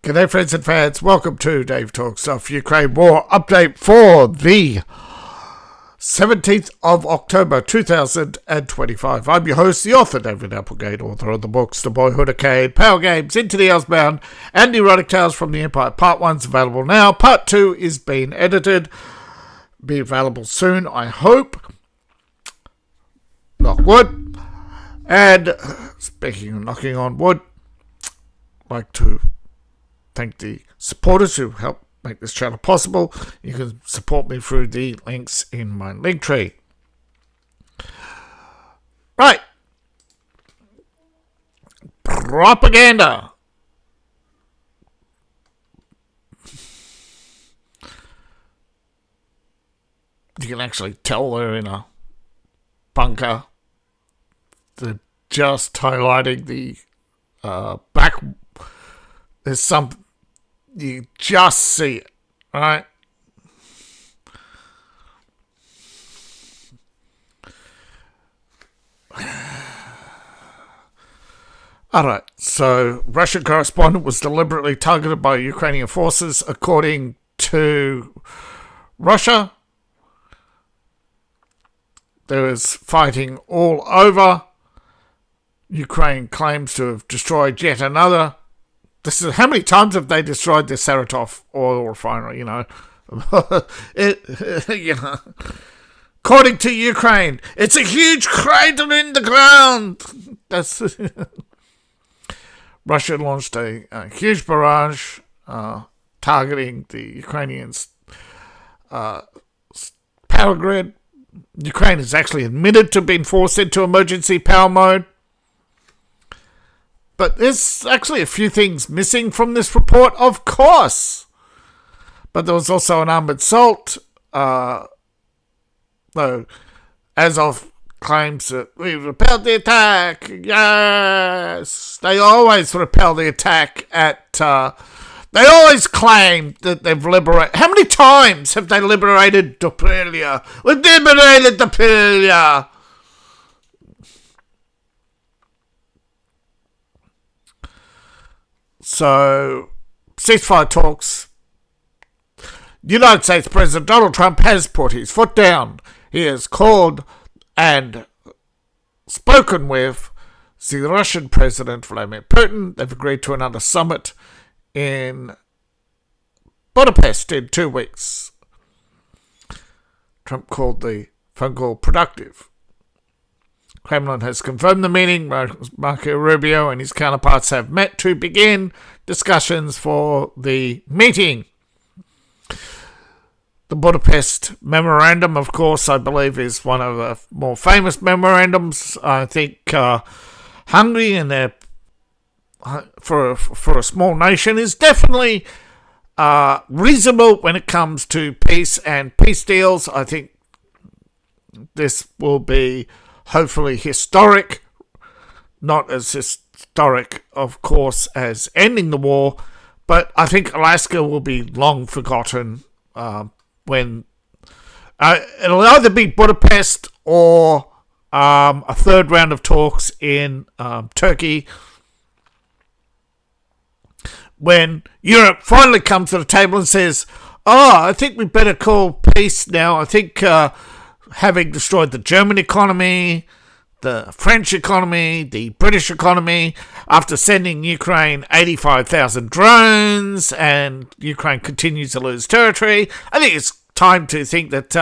G'day friends and fans, welcome to Dave Talks of Ukraine War update for the 17th of October 2025. I'm your host, the author David Applegate, author of the books The Boyhood Arcade, Power Games, Into the Earthbound, and Erotic Tales from the Empire. Part 1's available now, Part 2 is being edited, be available soon, I hope. Knock wood. And speaking of knocking on wood, I'd like to thank the supporters who help make this channel possible. You can support me through the links in my link tree. Right. Propaganda. You can actually tell they're in a bunker. They're just highlighting the back. There's some, you just see it, right? Alright, so Russian correspondent was deliberately targeted by Ukrainian forces, according to Russia. There is fighting all over. Ukraine claims to have destroyed yet another. This is how many times have they destroyed the Saratov oil refinery? You know, according to Ukraine, it's a huge crater in the ground. That's Russia launched a huge barrage targeting the Ukrainians' power grid. Ukraine has actually admitted to being forced into emergency power mode. But there's actually a few things missing from this report, of course. But there was also an armoured assault. Though Azov claims that we repelled the attack. Yes! They always repel the attack at... they always claim that they've liberated... How many times have they liberated Dopilia? We've liberated Dopilia! So, ceasefire talks. United States President Donald Trump has put his foot down. He has called and spoken with the Russian President Vladimir Putin. They've agreed to another summit in Budapest in 2 weeks. Trump called the phone call productive. Kremlin has confirmed the meeting. Marco Rubio and his counterparts have met to begin discussions for the meeting. The Budapest Memorandum, of course, I believe is one of the more famous memorandums. I think Hungary and their for a small nation is definitely reasonable when it comes to peace and peace deals. I think this will be hopefully historic, not as historic, of course, as ending the war, but I think Alaska will be long forgotten when it'll either be Budapest or a third round of talks in Turkey, when Europe finally comes to the table and says, I think we better call peace now. I think having destroyed the German economy, the French economy, the British economy, after sending Ukraine 85,000 drones, and Ukraine continues to lose territory, I think it's time to think that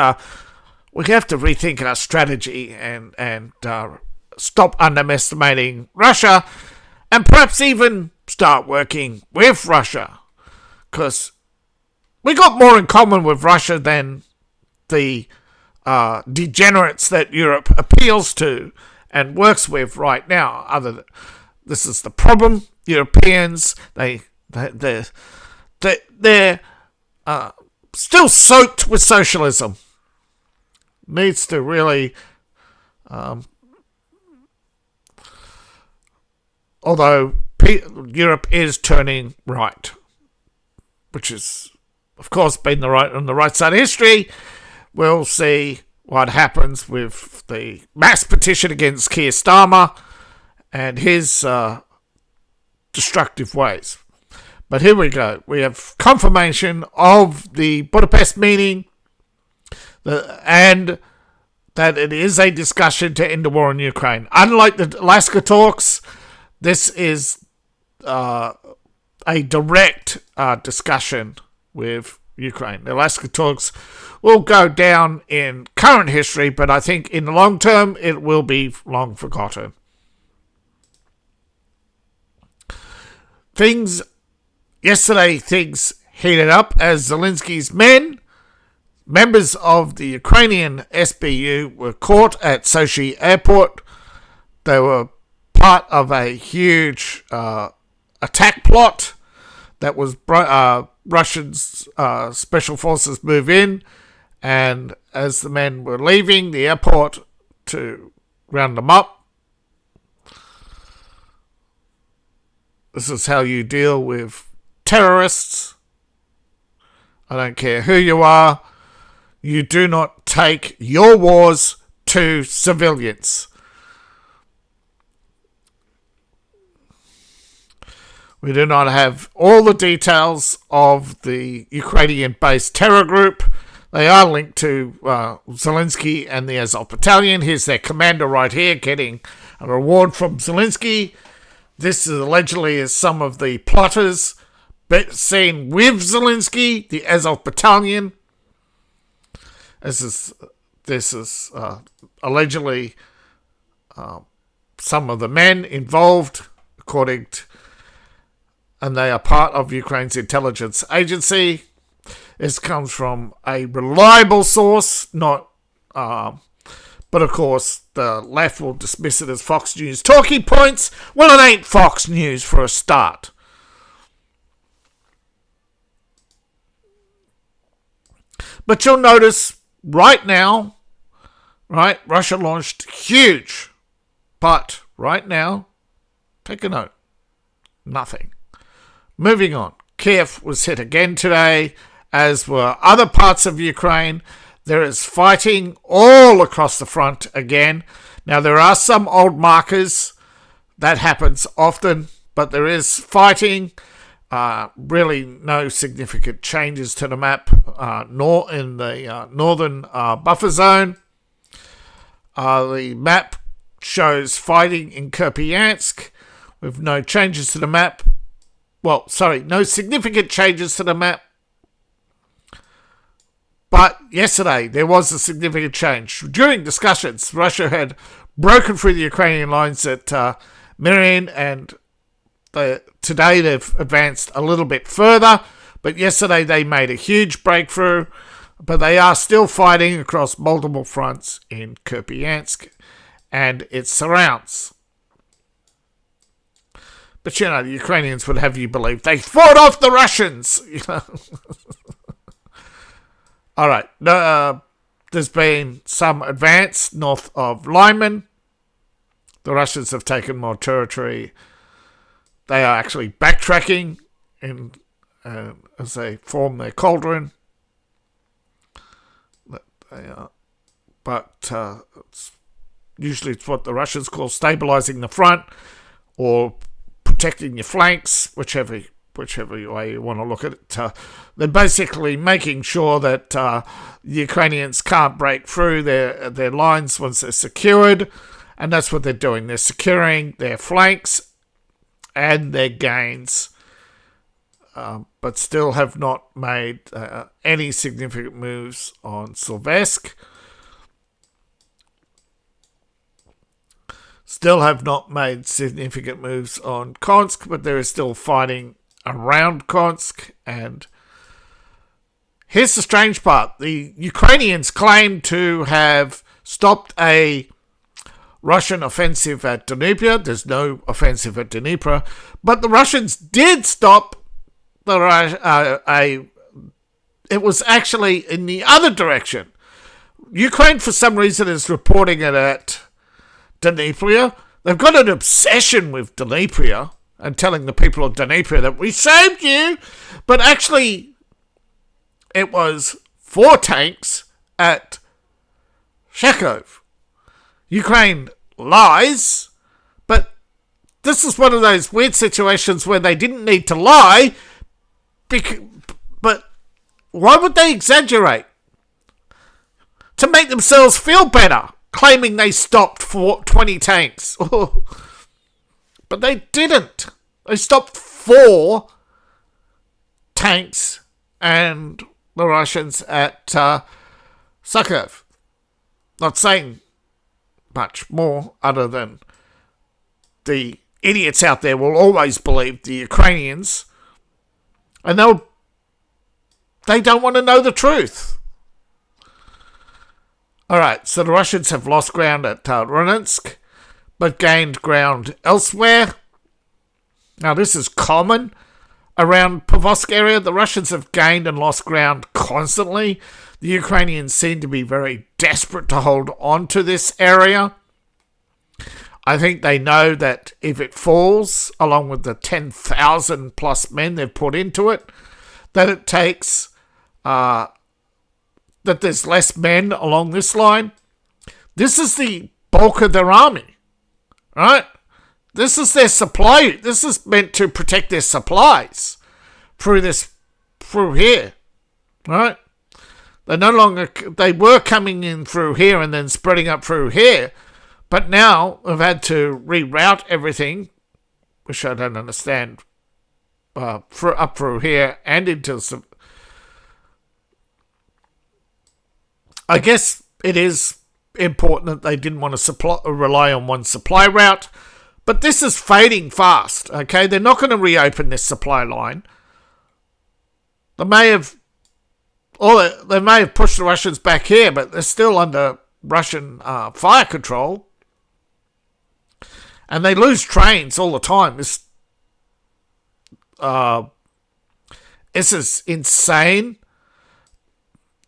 we have to rethink our strategy and stop underestimating Russia, and perhaps even start working with Russia, because we got more in common with Russia than the degenerates that Europe appeals to and works with right now. This is the problem. Europeans, they're still soaked with socialism. Needs to really, although Europe is turning right, which is, of course, been on the right side of history. We'll see what happens with the mass petition against Keir Starmer and his destructive ways. But here we go. We have confirmation of the Budapest meeting and that it is a discussion to end the war in Ukraine. Unlike the Alaska talks, this is a direct discussion with Ukraine. The Alaska talks will go down in current history, but I think in the long term it will be long forgotten. Yesterday, things heated up as Zelensky's members of the Ukrainian SBU, were caught at Sochi airport. They were part of a huge attack plot that was Russians special forces move in, and as the men were leaving the airport to round them up, this is how you deal with terrorists. I don't care who you are. You do not take your wars to civilians. We do not have all the details of the Ukrainian-based terror group. They are linked to Zelensky and the Azov Battalion. Here's their commander right here getting a reward from Zelensky. This is allegedly is some of the plotters seen with Zelensky, the Azov Battalion. This is allegedly some of the men involved, and they are part of Ukraine's intelligence agency. This comes from a reliable source, but of course the left will dismiss it as Fox News talking points. Well, it ain't Fox News for a start. But you'll notice right now, Russia launched huge, but right now, take a note, nothing. Moving on, Kiev was hit again today, as were other parts of Ukraine. There is fighting all across the front again. Now, there are some old markers. That happens often, but there is fighting. Really no significant changes to the map, nor in the northern buffer zone. The map shows fighting in Kupiansk with no changes to the map. No significant changes to the map. But yesterday, there was a significant change. During discussions, Russia had broken through the Ukrainian lines at Mirin, and today they've advanced a little bit further. But yesterday they made a huge breakthrough. But they are still fighting across multiple fronts in Kupiansk and its surrounds. But the Ukrainians would have you believe they fought off the Russians. All right. There's been some advance north of Lyman. The Russians have taken more territory. They are actually backtracking as they form their cauldron. Usually it's what the Russians call stabilizing the front or protecting your flanks, whichever way you want to look at it. They're basically making sure that the Ukrainians can't break through their lines once they're secured, and that's what they're doing. They're securing their flanks and their gains, but still have not made any significant moves on Silvesk. Still have not made significant moves on Konsk, but there is still fighting around Konsk. And here's the strange part. The Ukrainians claim to have stopped a Russian offensive at Dnipro. There's no offensive at Dnipro. But the Russians did stop it was actually in the other direction. Ukraine, for some reason, is reporting it at Dnipro. They've got an obsession with Dnipro and telling the people of Dnipro that we saved you. But actually, it was 4 tanks at Shekov. Ukraine lies, but this is one of those weird situations where they didn't need to lie But why would they exaggerate? To make themselves feel better, claiming they stopped 20 tanks. But they didn't. They stopped 4 tanks and the Russians at Sakharov. Not saying much more other than the idiots out there will always believe the Ukrainians, and they don't want to know the truth. Alright, so the Russians have lost ground at Donetsk, but gained ground elsewhere. Now this is common around Pavlovsk area. The Russians have gained and lost ground constantly. The Ukrainians seem to be very desperate to hold on to this area. I think they know that if it falls, along with the 10,000 plus men they've put into it, that it takes, that there's less men along this line. This is the bulk of their army, right? This is their supply. This is meant to protect their supplies through here, right? They were coming in through here and then spreading up through here, but now they've had to reroute everything, which I don't understand, up through here and into some. I guess it is important that they didn't want to rely on one supply route, but this is fading fast, okay? They're not going to reopen this supply line. They may have pushed the Russians back here, but they're still under Russian fire control. And they lose trains all the time. This is insane.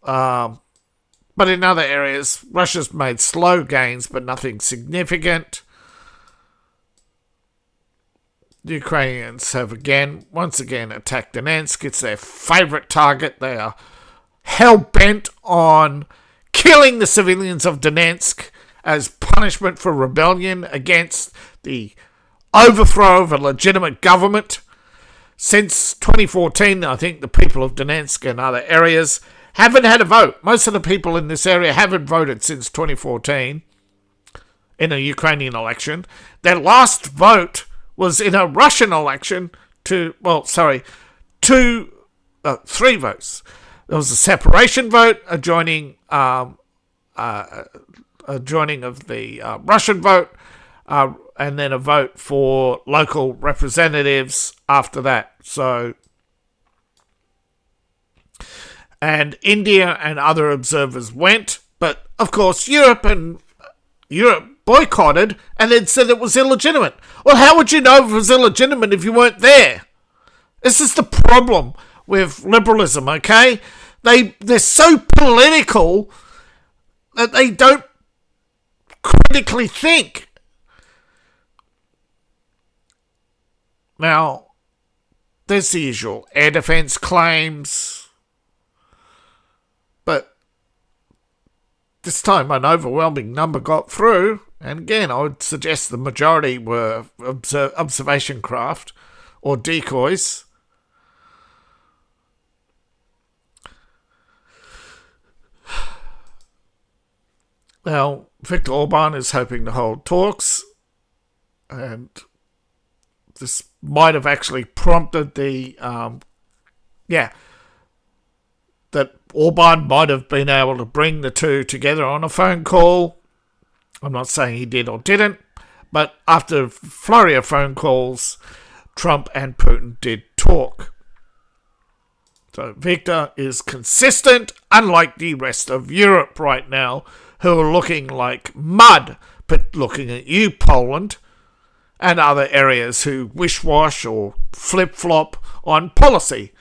But in other areas, Russia's made slow gains, but nothing significant. The Ukrainians have once again attacked Donetsk. It's their favourite target. They are hell-bent on killing the civilians of Donetsk as punishment for rebellion against the overthrow of a legitimate government. Since 2014, I think the people of Donetsk and other areas haven't had a vote. Most of the people in this area haven't voted since 2014 in a Ukrainian election. Their last vote was in a Russian election three votes. There was a separation vote, a joining of the Russian vote, and then a vote for local representatives after that. And India and other observers went, but of course Europe boycotted and then said it was illegitimate. Well, how would you know if it was illegitimate if you weren't there? This is the problem with liberalism, okay? They're so political that they don't critically think. Now, there's the usual air defense claims, but this time an overwhelming number got through, and again, I would suggest the majority were observation craft or decoys. Now, Viktor Orban is hoping to hold talks, and this might have actually prompted that Orban might have been able to bring the two together on a phone call. I'm not saying he did or didn't, but after a flurry of phone calls, Trump and Putin did talk. So Viktor is consistent, unlike the rest of Europe right now, who are looking like mud, but looking at you, Poland, and other areas who wish-wash or flip-flop on policy.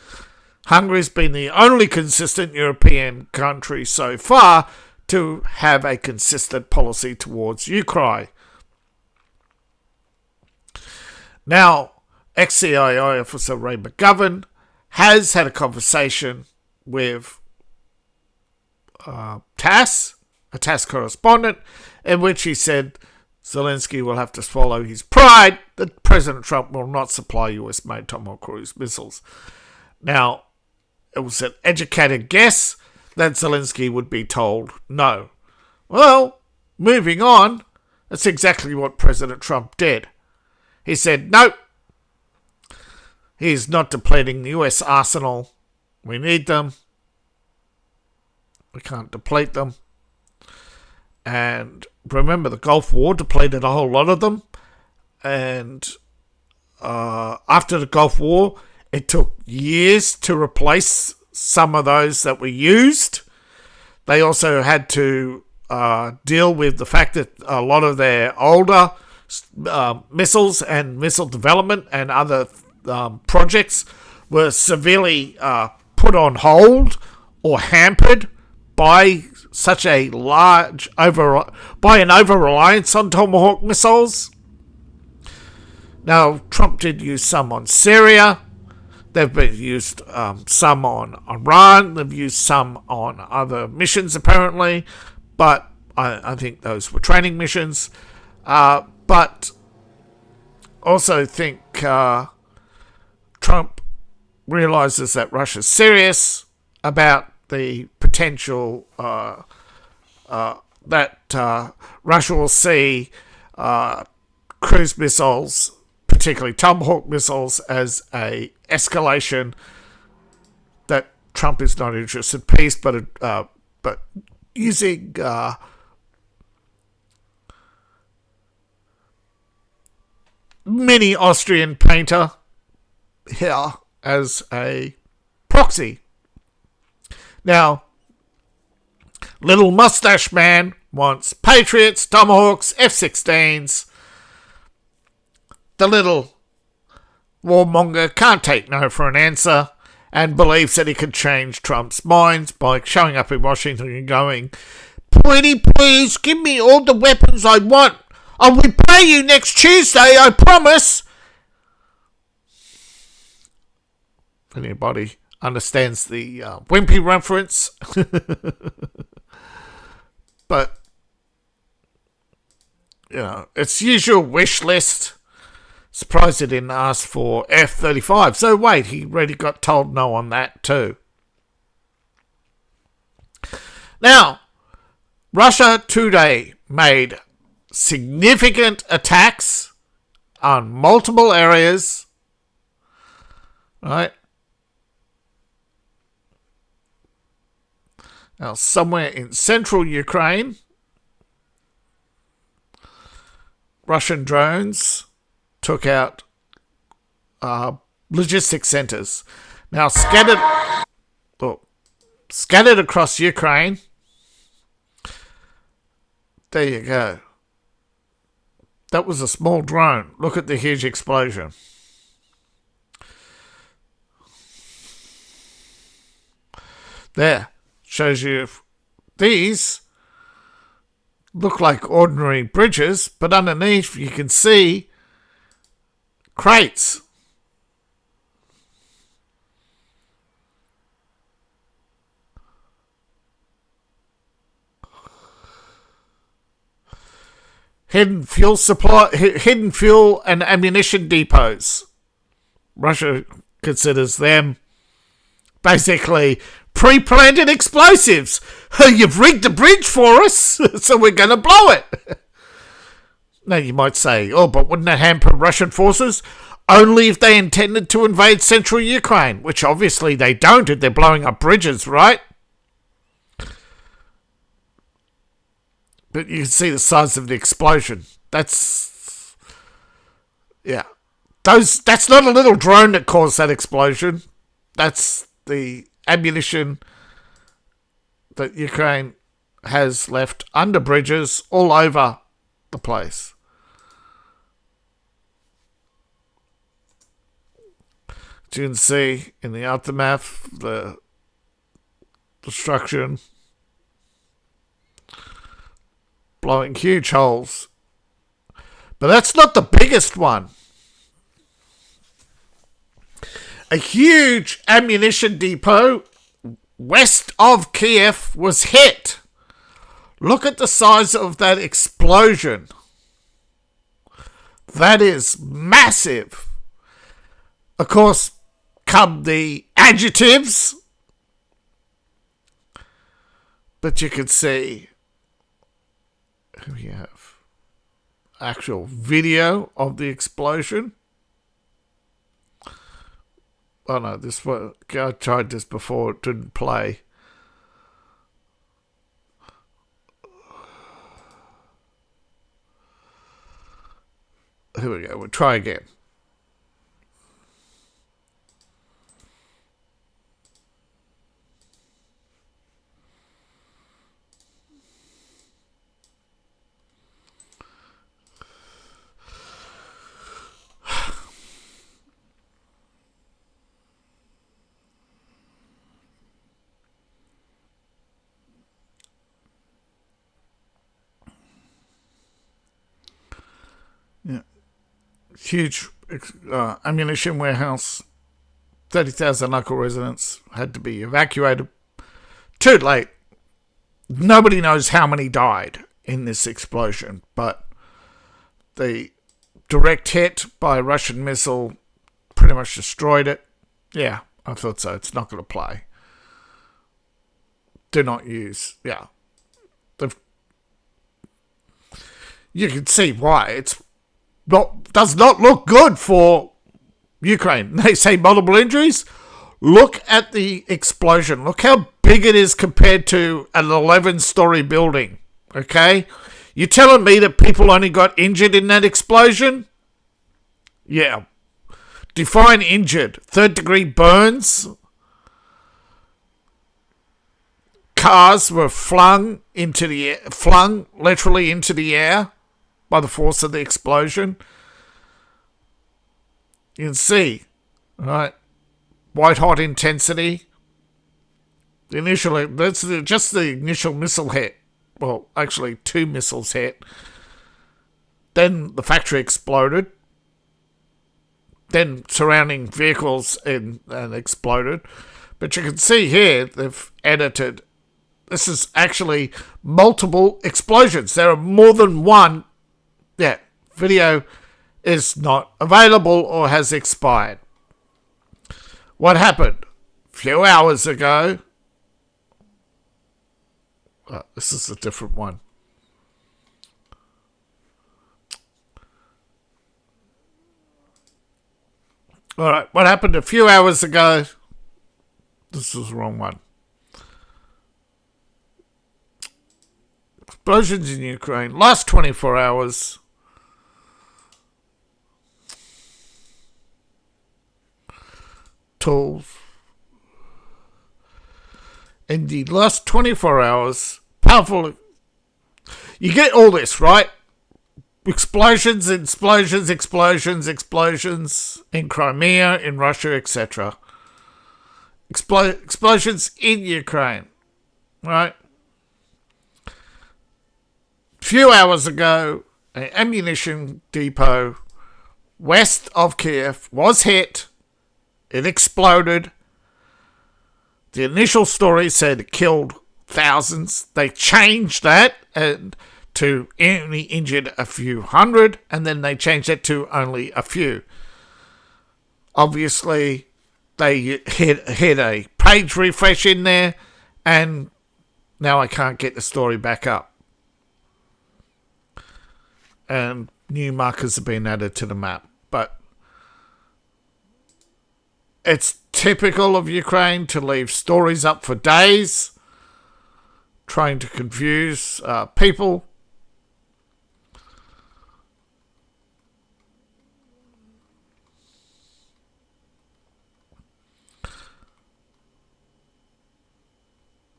Hungary's been the only consistent European country so far to have a consistent policy towards Ukraine. Now, ex-CIA officer Ray McGovern has had a conversation with TASS, a TASS correspondent, in which he said Zelensky will have to swallow his pride that President Trump will not supply US-made Tomahawk cruise missiles. Now, it was an educated guess that Zelensky would be told no. Well, moving on, that's exactly what President Trump did. He said, nope, he's not depleting the US arsenal. We need them. We can't deplete them. And remember, the Gulf War depleted a whole lot of them. And after the Gulf War, it took years to replace some of those that were used. They also had to deal with the fact that a lot of their older missiles and missile development and other projects were severely put on hold or hampered by such a large over-reliance on Tomahawk missiles. Now, Trump did use some on Syria. They've been used some on Iran. They've used some on other missions, apparently. But I think those were training missions. But also think Trump realizes that Russia's serious about the potential that Russia will see cruise missiles, particularly Tomahawk missiles, as a escalation, that Trump is not interested in peace, but using mini Austrian painter here as a proxy. Now, little mustache man wants Patriots, Tomahawks, F-16s. The little warmonger can't take no for an answer and believes that he can change Trump's mind by showing up in Washington and going, "Pretty please, give me all the weapons I want. I will pay you next Tuesday, I promise." If anybody understands the Wimpy reference. But, it's usual wish list. Surprised he didn't ask for F-35. So wait, he already got told no on that too. Now, Russia today made significant attacks on multiple areas. Right? Now, somewhere in central Ukraine, Russian drones took out logistics centers. Now, scattered across Ukraine. There you go. That was a small drone. Look at the huge explosion. There. Shows you these look like ordinary bridges, but underneath you can see crates. Hidden fuel and ammunition depots. Russia considers them basically pre-planted explosives. You've rigged the bridge for us, so we're going to blow it. Now you might say, but wouldn't that hamper Russian forces? Only if they intended to invade central Ukraine, which obviously they don't if they're blowing up bridges, right? But you can see the size of the explosion. That's not a little drone that caused that explosion. That's the ammunition that Ukraine has left under bridges all over the place. As you can see in the aftermath, the destruction, blowing huge holes. But that's not the biggest one. A huge ammunition depot west of Kiev was hit. Look at the size of that explosion. That is massive. Of course, come the adjectives. But you can see we have actual video of the explosion. Oh no, this one, I tried this before, it didn't play. Here we go, we'll try again. Yeah. Huge ammunition warehouse. 30,000 local residents had to be evacuated. Too late. Nobody knows how many died in this explosion, but the direct hit by a Russian missile pretty much destroyed it. Yeah, I thought so. It's not going to play. Do not use. Yeah. You can see why. It's does not look good for Ukraine. They say multiple injuries. Look at the explosion. Look how big it is compared to an 11-story building. Okay? You telling me that people only got injured in that explosion? Yeah. Define injured. 3rd-degree burns. Cars were flung literally into the air by the force of the explosion. You can see, right? White hot intensity. That's just the initial missile hit. Well, actually, 2 missiles hit. Then the factory exploded. Then surrounding vehicles and exploded. But you can see here, they've edited. This is actually multiple explosions. There are more than one. Yeah, video is not available or has expired. What happened? A few hours ago. Oh, this is a different one. Alright, what happened a few hours ago? This was the wrong one. Explosions in Ukraine. Last 24 hours. Tools. In the last 24 hours, powerful. You get all this, right? Explosions in Crimea, in Russia, etc. Explosions in Ukraine, right? Few hours ago, an ammunition depot west of Kiev was hit. It exploded. The initial story said it killed thousands. They changed that to only injured a few hundred, and then they changed it to only a few. Obviously, they hit a page refresh in there, and now I can't get the story back up. And new markers have been added to the map. But it's typical of Ukraine to leave stories up for days, trying to confuse people.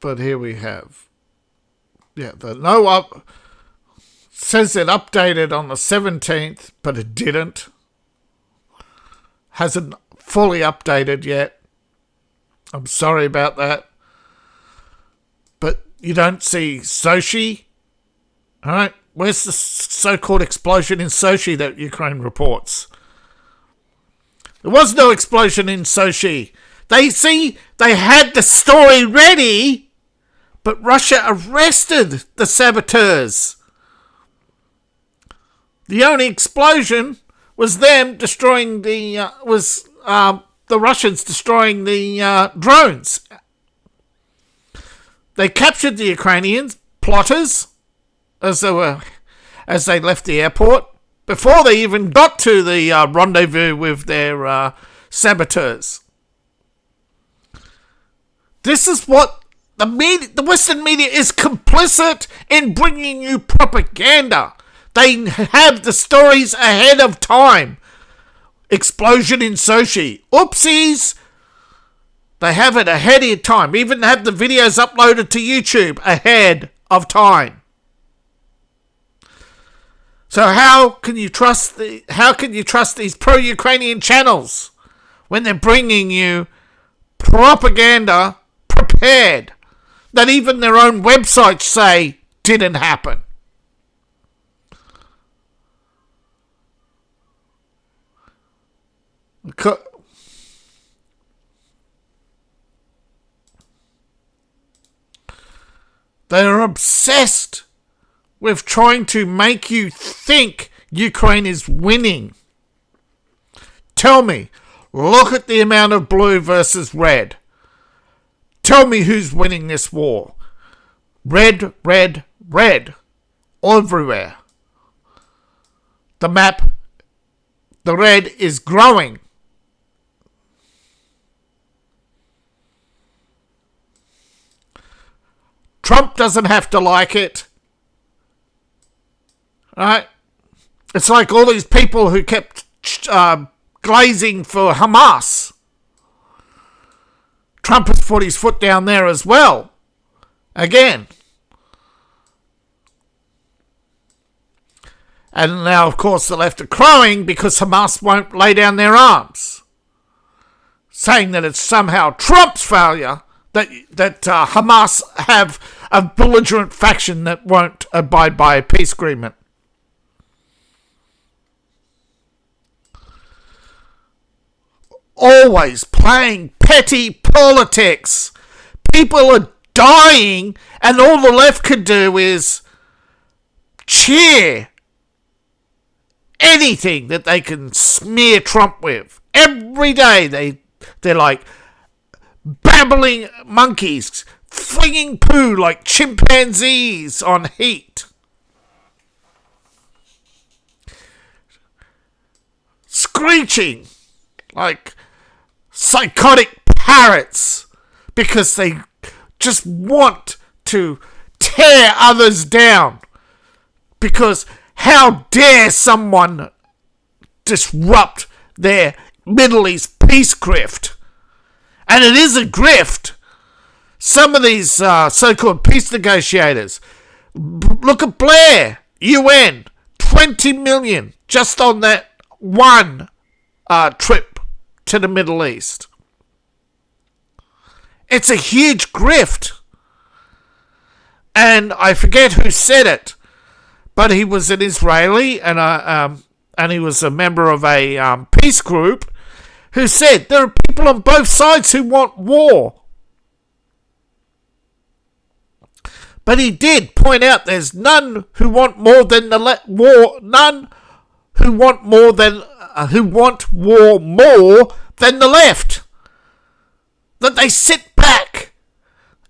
But here we have, says it updated on the 17th, but it didn't. Hasn't fully updated yet. I'm sorry about that. But you don't see Sochi. Alright? Where's the so-called explosion in Sochi that Ukraine reports? There was no explosion in Sochi. They had the story ready, but Russia arrested the saboteurs. The only explosion was them destroying the the Russians destroying the drones. They captured the Ukrainians, plotters, as they left the airport, before they even got to the rendezvous with their saboteurs. This is what the Western media is complicit in bringing you propaganda. They have the stories ahead of time. Explosion in Sochi. Oopsies. They have it ahead of time. Even have the videos uploaded to YouTube ahead of time. So how can you trust these pro-Ukrainian channels when they're bringing you propaganda prepared that even their own websites say didn't happen? They are obsessed with trying to make you think Ukraine is winning. Tell me, look at the amount of blue versus red. Tell me who's winning this war. Red, red, red. Everywhere. The map, the red is growing. Trump doesn't have to like it. Right? It's like all these people who kept glazing for Hamas. Trump has put his foot down there as well. Again. And now, of course, the left are crowing because Hamas won't lay down their arms, saying that it's somehow Trump's failure that Hamas have a belligerent faction that won't abide by a peace agreement. Always playing petty politics. People are dying, and all the left can do is cheer anything that they can smear Trump with. Every day they're like babbling monkeys, flinging poo like chimpanzees on heat. Screeching like psychotic parrots because they just want to tear others down. Because how dare someone disrupt their Middle East peace grift? And it is a grift. Some of these so-called peace negotiators, look at Blair, UN, 20 million just on that one trip to the Middle East. It's a huge grift. And I forget who said it, but he was an Israeli and he was a member of a peace group who said there are people on both sides who want war. But he did point out there's none who want more than war. None who want more than who want war more than the left. That they sit back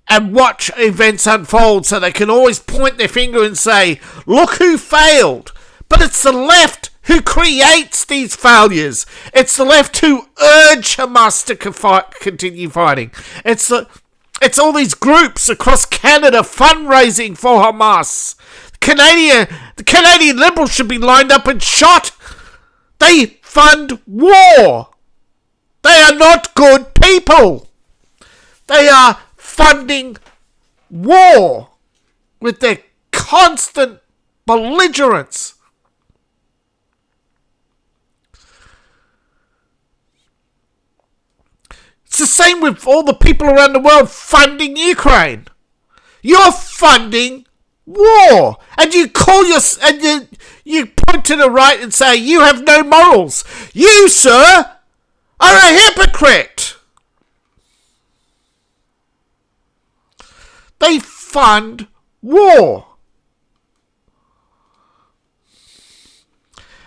and watch events unfold so they can always point their finger and say, look who failed. But it's the left who creates these failures. It's the left who urge Hamas to continue fighting. It's all these groups across Canada fundraising for Hamas. The Canadian Liberals should be lined up and shot. They fund war. They are not good people. They are funding war with their constant belligerence. It's the same with all the people around the world funding Ukraine. You're funding war, and you you point to the right and say you have no morals. You, sir, are a hypocrite. They fund war.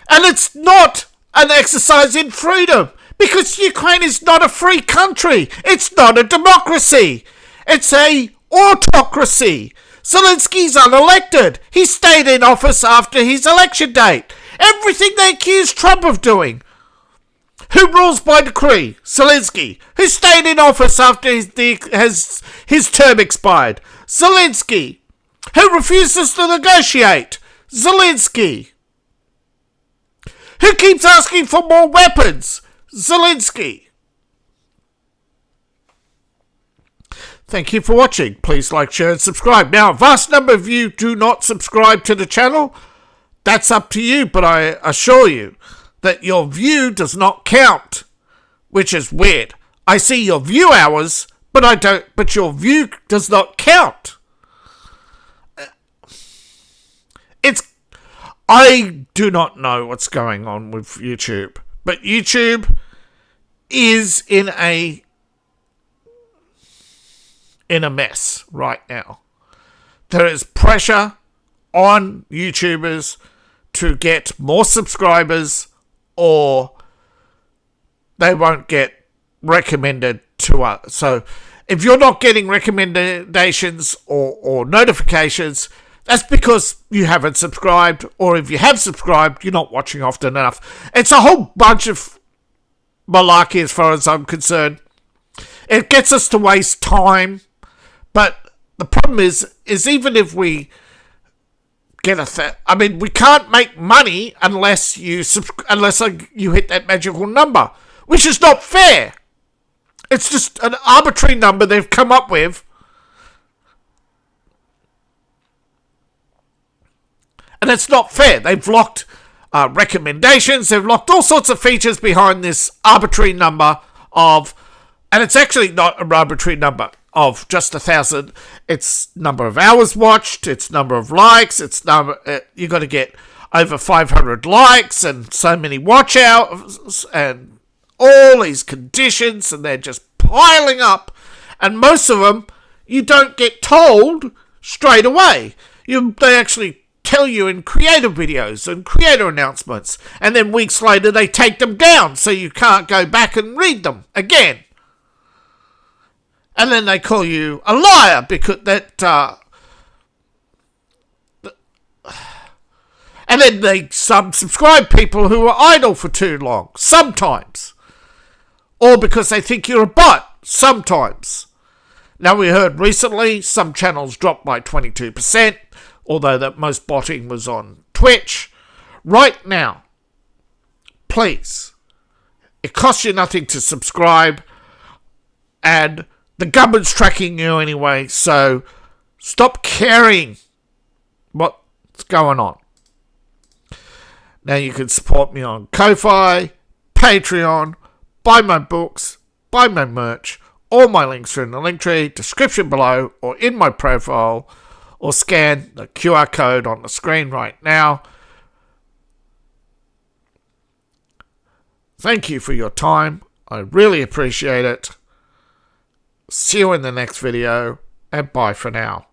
And it's not an exercise in freedom, Because Ukraine is not a free country. It's not a democracy. It's a autocracy. Zelensky's unelected. He stayed in office after his election date. Everything they accuse Trump of doing. Who rules by decree? Zelensky. Who stayed in office after his term expired? Zelensky. Who refuses to negotiate? Zelensky. Who keeps asking for more weapons? Zelensky. Thank you for watching. Please like, share and subscribe. Now, a vast number of you do not subscribe to the channel. That's up to you, but I assure you that your view does not count, which is weird. I see your view hours, but your view does not count. I do not know what's going on with YouTube, but YouTube is in a mess right now. There is pressure on YouTubers to get more subscribers, or they won't get recommended to us. So if you're not getting recommendations or notifications, that's because you haven't subscribed, or if you have subscribed, you're not watching often enough. It's a whole bunch of malarkey as far as I'm concerned. It gets us to waste time, but the problem is even if we get we can't make money unless you hit that magical number, which is not fair. It's just an arbitrary number they've come up with. And it's not fair. They've locked recommendations. They've locked all sorts of features behind this arbitrary number of... And it's actually not an arbitrary number of just 1,000. It's number of hours watched. It's number of likes. It's number... you got to get over 500 likes and so many watch outs and all these conditions. And they're just piling up. And most of them, you don't get told straight away. They actually tell you in creator videos and creator announcements, and then weeks later they take them down so you can't go back and read them again. And then they call you a liar because and then they subscribe people who are idle for too long sometimes, or because they think you're a bot sometimes. Now, we heard recently some channels dropped by 22%. Although that most botting was on Twitch. Right now, please, it costs you nothing to subscribe, and the government's tracking you anyway, so stop caring what's going on. Now you can support me on Ko-Fi, Patreon, buy my books, buy my merch. All my links are in the link tree, description below, or in my profile, or scan the QR code on the screen right now. Thank you for your time. I really appreciate it. See you in the next video, and bye for now.